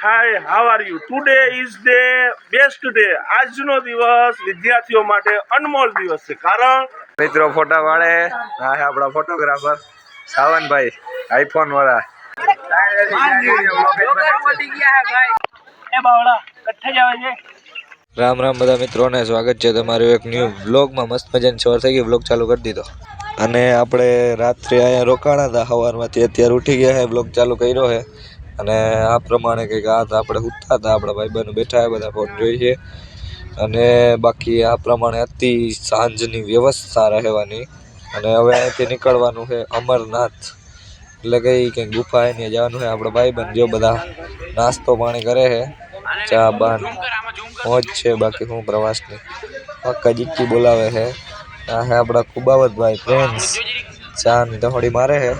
Hi, how are you? Today is the best day. આજનો દિવસ વિદ્યાર્થીઓ માટે અનમોલ દિવસ છે. કારણ મિત્રો ફોટા વાળે આ છે આપણા ફોટોગ્રાફર સાવનભાઈ આઈફોન વાળા. રામ રામ બધા મિત્રોને સ્વાગત છે તમારું એક ન્યૂ વ્લોગમાં. મસ્ત મજાની સવાર થઈ ગઈ, વ્લોગ ચાલુ કરી દીધો અને આપણે રાત્રે અહીંયા રોકાણા હતા. સવારમાંથી અત્યારે ઉઠી ગયા છે, વ્લોગ ચાલુ કર્યો છે અને આ પ્રમાણે કંઈક આ આપણે ઉઠતા હતા, આપણા ભાઈબંધો બેઠા છે, બધા ફોન જોઈએ અને બાકી આ પ્રમાણે હતી સાંજની વ્યવસ્થા રહેવાની. અને હવે અહીંથી નીકળવાનું છે અમરનાથ, એટલે કંઈક ગુફા એની જવાનું છે. આપણા ભાઈબંધ જો બધા નાસ્તો પાણી કરે છે, ચા બાન મોજ છે. બાકી હું પ્રવાસની પક્કા જીક્કી બોલાવે છે. આ છે આપણા કુબાવતભાઈ ફ્રેન્ડ્સ, ચા ની તહોડી મારે છે.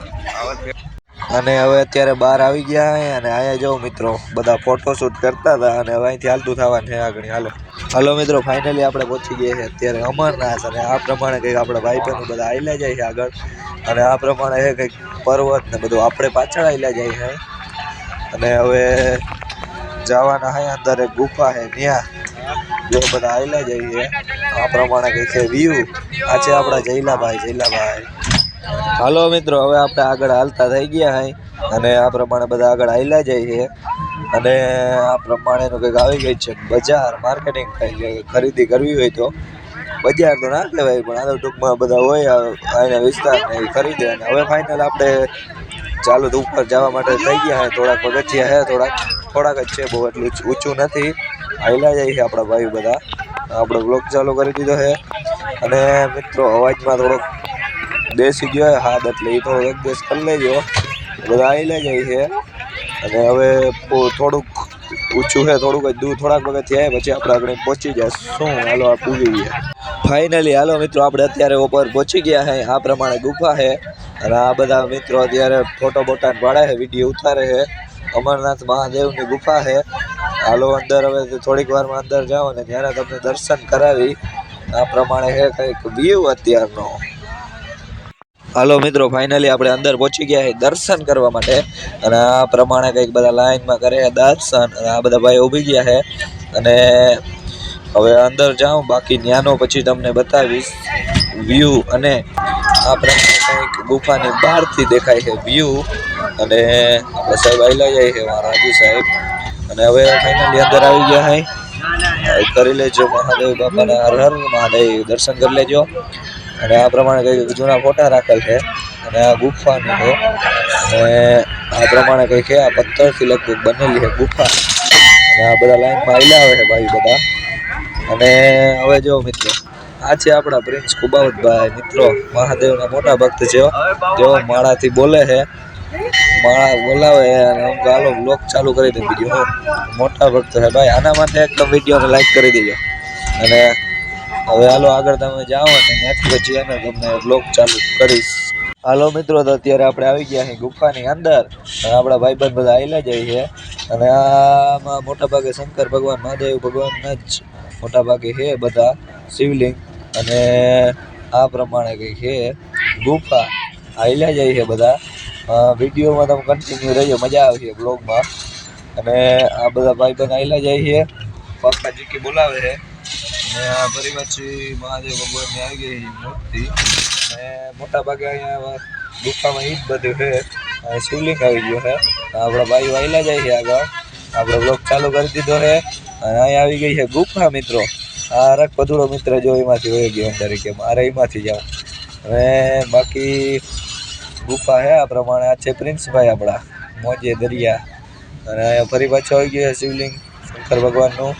અને હવે અત્યારે બહાર આવી ગયા છે અને અહીંયા જો મિત્રો બધા ફોટોશૂટ કરતા હતા અને હવે અહીંથી હાલતું થવાનું છે આગળ. હાલો મિત્રો, ફાઇનલી આપણે પહોંચી ગયા છે અત્યારે અમરનાથ. અને આ પ્રમાણે કંઈક આપણા ભાઈબંધો બધા આયલા જાય છે આગળ અને આ પ્રમાણે છે કંઈક પર્વત ને બધું, આપણે પાછળ આયલા જાય છે. અને હવે જવાના છે અંદર એક ગુફા છે, ત્યાં જો બધા આયલા જાય છે. આ પ્રમાણે કંઈક છે વ્યૂ. આ છે આપણા જયલાભાઈ. હાલો મિત્રો, હવે આપણે આગળ હાલતા થઈ ગયા છે અને આ પ્રમાણે બધા આગળ આયલા જાય છે. અને આ પ્રમાણેનું કંઈક આવી ગઈ છે બજાર, માર્કેટિંગ ખરીદી કરવી હોય તો બજાર તો ના કહેવાય, પણ આ ટૂંકમાં બધા હોય અહીંના વિસ્તારને એ ખરીદે. અને હવે ફાઇનલ આપણે ચાલુ ઉપર જવા માટે થઈ ગયા છે. થોડાક પગથિયા છે, થોડાક જ છે, બહુ એટલું ઊંચું નથી. આયલા જાય છે આપણા ભાઈ બધા. આપણો બ્લોગ ચાલુ કરી દીધો છે અને મિત્રો અવાજમાં થોડોક બેસી ગયો છે હાથ, એટલે એ થોડોક એડજસ્ટ કરી લેજો. બધા આયલા જાય છે અને હવે થોડુંક ઊંચું છે, થોડુંક જ દૂર, થોડાક પગથિયા પછી આપણે આગળ પહોંચી જાય. શું હાલો આ પૂરી ગયા ફાઇનલી. હાલો મિત્રો, આપણે અત્યારે ઉપર પહોંચી ગયા છે. આ પ્રમાણે ગુફા છે અને આ બધા મિત્રો અત્યારે ફોટો બોટા પાડે છે, વિડીયો ઉતારે છે. અમરનાથ મહાદેવની ગુફા છે. હાલો અંદર, હવે થોડીક વારમાં અંદર જાઓ અને ત્યારે તમને દર્શન કરાવી. આ પ્રમાણે છે કંઈક વ્યૂ અત્યારનો. હાલો મિત્રો, ફાઇનલી આપણે અંદર પહોંચી ગયા છે દર્શન કરવા માટે. અને આ પ્રમાણે કંઈક બધા લાઈનમાં કરે છે દર્શન. અને આ બધા ભાઈ ઊભી ગયા છે અને હવે અંદર જાઉં, બાકી ન્યાનો પછી તમને બતાવીશ વ્યૂ. અને આ પ્રમાણે કંઈક ગુફાની બહારથી દેખાય છે વ્યૂ. અને આપણે સાહેબ આયલા જાય છે, રાજુ સાહેબ. અને હવે ફાઇનલી અંદર આવી ગયા છે. કરી લેજો મહાદેવ બાપાના હર હર મહાદેવ, દર્શન કરી લેજો. અને આ પ્રમાણે કંઈક જૂના ફોટા રાખેલ છે અને આ ગુફાનું છે. અને આ પ્રમાણે કંઈક છે, આ પથ્થરથી લગભગ બનેલી છે ગુફા. અને આ બધા લાઈનમાં આયલા આવે છે ભાઈ બધા. અને હવે જો મિત્રો, આ છે આપણા પ્રિન્સ કુબાવતભાઈ. મિત્રો મહાદેવના મોટા ભક્ત છે, જેઓ માળાથી બોલે છે, માળા બોલાવે અને હું ગાલો બ્લોગ ચાલુ કરી દઉં. બીજું મોટા ભક્ત છે ભાઈ. આના માટે એકદમ વિડીયોને લાઈક કરી દેજો. અને હવે હાલો આગળ તમે જાઓ અને ત્યાંથી પછી એને તમને બ્લોગ ચાલુ કરીશ. હાલો મિત્રો, તો અત્યારે આપણે આવી ગયા છીએ ગુફાની અંદર અને આપણા ભાઈબંધ બધા આયલા જાય છે. અને આમાં મોટા ભાગે શંકર ભગવાન, મહાદેવ ભગવાનના જ મોટા ભાગે છે બધા શિવલિંગ. અને આ પ્રમાણે કંઈક છે ગુફા, આયલા જાય છે બધા. વિડીયોમાં તમે કન્ટિન્યુ રહેજો, મજા આવશે બ્લોગમાં. અને આ બધા ભાઈબંધ આયલા જાય છે, પપ્પા જીકી બોલાવે છે. અને આ ફરી પાછી મહાદેવ ભગવાનની આવી ગઈ મૂર્તિ. અને મોટા ભાગે અહીંયા ગુફામાં ઈ જ બધું છે. શિવલિંગ આવી ગયો છે. આપણા ભાઈઓ આયલા જાય છે આગળ. આપણે બ્લોગ ચાલુ કરી દીધો છે અને અહીંયા આવી ગઈ છે ગુફા મિત્રો. આ રક પધુડો મિત્ર જો એમાંથી વહી ગયો અંદર, કે મારે એમાંથી જાવ. અને બાકી ગુફા છે આ પ્રમાણે. આ છે પ્રિન્સભાઈ આપણા, મોજે દરિયા. અને અહીંયા ફરી પાછો આવી ગયો છે શિવલિંગ શંકર ભગવાનનું.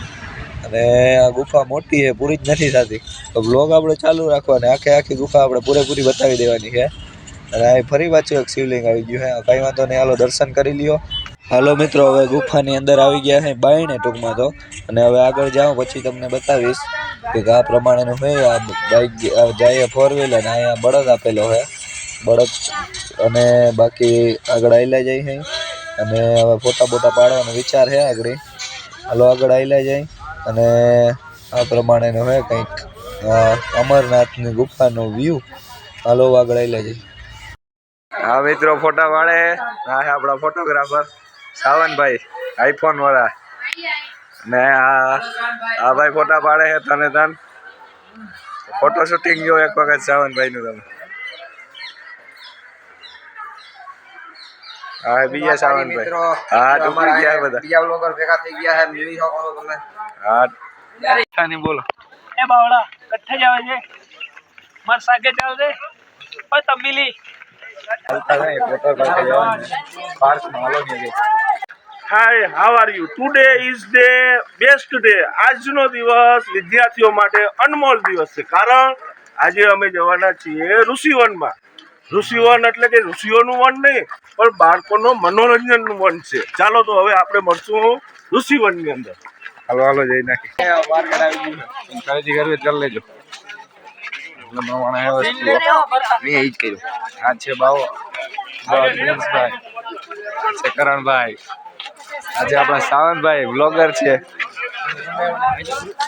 અને આ ગુફા મોટી છે, પૂરી જ નથી થતી, તો બ્લોગ આપણે ચાલુ રાખવાની. આખી ગુફા આપણે પૂરેપૂરી બતાવી દેવાની છે. અને અહીં ફરી પાછું એક શિવલિંગ આવી ગયું છે. કંઈ વાંધો નહીં, હાલો દર્શન કરી લ્યો. હાલો મિત્રો, હવે ગુફાની અંદર આવી ગયા છે બાયણે ટૂંકમાં તો. અને હવે આગળ જાઉં પછી તમને બતાવીશ કે આ પ્રમાણેનું છે. આ બાઇક જાય ફોર વ્હીલર અને અહીંયા બળદ આપેલો છે, બળદ. અને બાકી આગળ આયલા જાય છે. અને હવે ફોટા બોટા પાડવાનો વિચાર છે આગળ. હાલો આગળ આયલા જાય. અને આ પ્રમાણેનું છે કંઈક અમરનાથની ગુફાનો વ્યૂ. હાલો આગળ આયલા જાય. હા મિત્રો, ફોટા વાળે આ છે આપણા ફોટોગ્રાફર સાવનભાઈ. આઈફોન વાળા ને આ ભાઈ ફોટા પાડે છે તને તન ફોટો શૂટિંગ જો એક વખત સાવનભાઈ નું તમે હા બીજા સાવનભાઈ હા ડૂબી ગયા બધા બીજા બ્લોગર ભેગા થઈ ગયા છે જોઈ શકો છો તમે હા ની બોલો એ બાવળા કઠ્ઠે જાવે છે માર સાગે જાવ દે ઓ તમિલી hi how are you today is the best day આજનો દિવસ વિદ્યાર્થીઓ માટે અનમોલ દિવસ છે કારણ આજે અમે જવાના છીએ ઋષિવનમાં ઋષિવન એટલે કે ઋષિઓનું વન નહીં પણ બાળકોનો મનોરંજનનું વન છે ચાલો તો હવે આપણે મળશું ઋષિવનની અંદર હાલો હાલો જઈ નાખી ખરીદી કરવી કરી લેજો આ છે બાવો છે કરણભાઈ આજે આપણા સાવનભાઈ બ્લોગર છે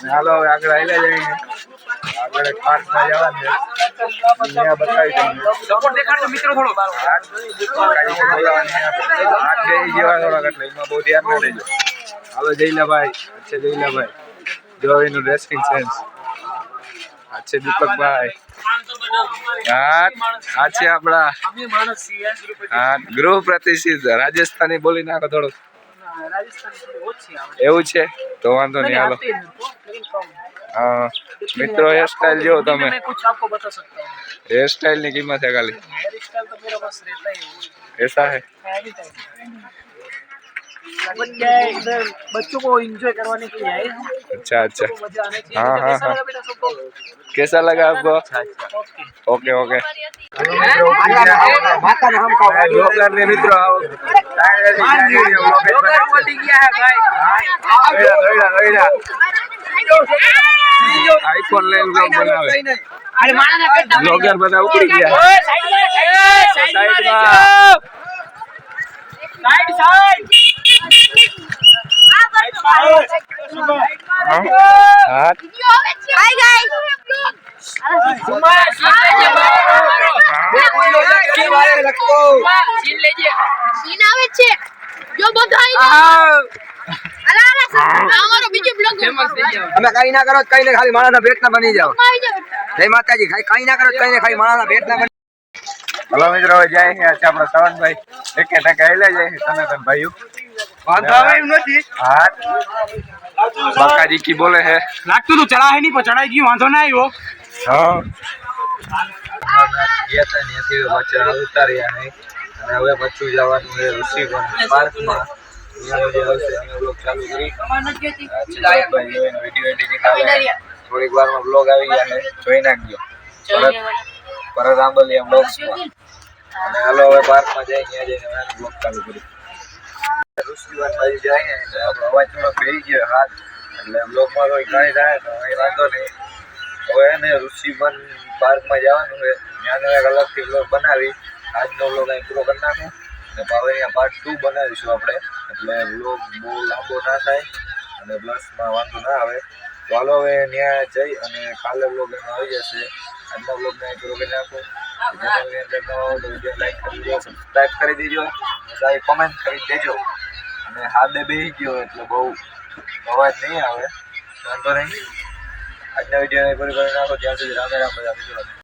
હાલો હવે આગળ આવી જઈએ આગળ એક પાર્કમાં જવાનું છે ત્યાં બતાવી તમને સપોર્ટ દેખાડજો મિત્રો થોડો હાથ બે જેવા થોડાક એટલે એમાં બહુ ધ્યાન ના દેજો હાલો જઈલાભાઈ અચ્છા જઈલાભાઈ જો એનું ડ્રેસિંગ સેન્સ અચ્છા દીપકભાઈ હા આ છે આપણા અમે માણસ છીએ હા ગૃહ પ્રતિષ્ઠિત રાજસ્થાની બોલી નાખો થોડુંક રાજસ્થાન થોડી ઓછી આવે એવું છે તો વાંધો નહીં હાલો હા મિત્રો હેર સ્ટાइल જો તમે मैं कुछ आपको बता सकता हूँ हेयर स्टाइल ની કિંમત है खाली हेयर स्टाइल तो मेरा बस रहता ही ऐसा है है एनी टाइम बट क्या है इधर बच्चों को एंजॉय करवाने के लिए आए हैं अच्छा अच्छा तो मजा आने चाहिए हाँ, तो हाँ, कैसा हाँ। लगा बेटा सबको कैसा लगा आपको ओके ओके ओके માતાને હમ ખાવ બ્લોગર ને મિત્રો આવો બ્લોગર પડી ગયા હે ભાઈ આઈફોન લઈને બ્લોગ બનાવે અરે માણસને પેટા બ્લોગર બધા ઉપડી ગયા ઓય સાઈડમાં સાઈડ સાઈડ હા હાય ગાઈસ સીન આવે છે જો બધાય અલા અમારો બીજો બ્લોગ તમે કઈ ના કરો તો કઈ ને ખાલી માણસના પેટના બની જાઓ જય માતાજી કઈ ના કરો તો કઈ ને ખાલી માણસના પેટના બની હલો મિત્રો હવે જાય છે આજે આપણા સાવનભાઈ ટકે ટકે આયલા જાય છે તને તને ભાઈઓ વાંધો આવે એમ નથી હા બાકાજી કી બોલે હે લાગતું તું ચડા હે નહીં પણ ચડાઈ ગયું વાંધો ના આવ્યો હા ગયા તા ત્યાંથી પાછા ઉતાર્યા હે અને હવે પાછું જવાનું છે ઋષિવન પાર્કમાં અહીંયા જે આવશે અમે બ્લોગ ચાલુ કરી વિડીયો એડિટિંગ આવે થોડીક વારમાં બ્લોગ આવી ગયા છે જોઈ નાખજો પરત આંબલિયા બ્લોગ્સમાં અને હાલો હવે પાર્કમાં જઈ ત્યાં જઈને હવે બ્લોગ ચાલુ કરી ઋષિવન બાજુ જાય એટલે આપણો અવાજ થોડો બેસી ગયો હાથ એટલે બ્લોગમાં કોઈ કાંઈ થાય તો કંઈ વાંધો નહીં હવે એને ઋષિવન પાર્કમાં જવાનું છે ત્યાંનો એક અલગથી બ્લોગ બનાવી આજનો બ્લોગ અહીં પૂરો કરી નાખું અને પાવરિયા પાર્ટ 2 બનાવીશું આપણે એટલે બ્લોગ બહુ લાંબો ના થાય અને પ્લસમાં વાંધો ના આવે તો હાલો હવે ત્યાં જઈ અને કાલે બ્લોગ એમાં આવી જશે આજનો બ્લોગને અહીં પૂરો કરી નાખું ચેનલની અંદર નવા હો તો વિડીયો લાઈક કરી દેજો સબસ્ક્રાઈબ કરી દેજો સારી કોમેન્ટ કરી દેજો અને હાથે બેસી ગયો એટલે બહુ અવાજ નહીં આવે વાંધો નહીં આજના વિડીયોને પૂરી કરી નાખો ત્યાં સુધી રામે રામ બધા મિત્રો